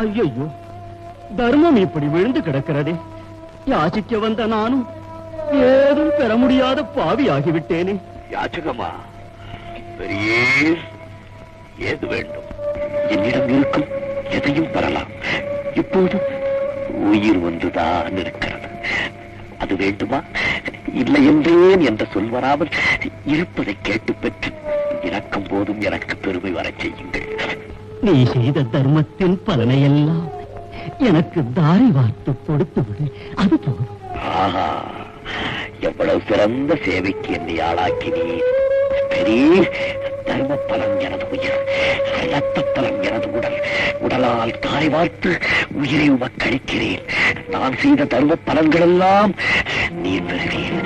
ஐயோ, தர்மம் இப்படி விழுந்து கிடக்கிறதே. யாசிக்க வந்த நானும் ஏதும் பெற முடியாத பாவி ஆகிவிட்டேனே. யாச்சகமா? பெரிய ஏது வேண்டும்? என்னிடம் இருக்கும் எதையும் பெறலாம். இப்போது உயிர் ஒன்றுதான் இருக்கிறது. அது வேண்டுமா? இல்லை என்றேன் என்ற சொல் வராமல் இருப்பதை கேட்டு பெற்று இறக்கும் போதும் எனக்கு பெருமை வரச் செய்யுங்கள். நீ செய்த தர்மத்தின் பலனையெல்லாம் எனக்கு தாரி வார்த்து கொடுத்து விடு, அது போதும். ஆஹா, எவ்வளவு சிறந்த சேவைக்கு என்னை ஆளாக்கினீர். பெரிய தர்ம பலன் எனது உயிர், ரத்த பலன் எனது உடல். உடலால் தாரை வார்த்து உயிரை உமக்களிக்கிறேன். நான் செய்த தர்ம பலன்கள் எல்லாம் நீர் பெறுவீர்.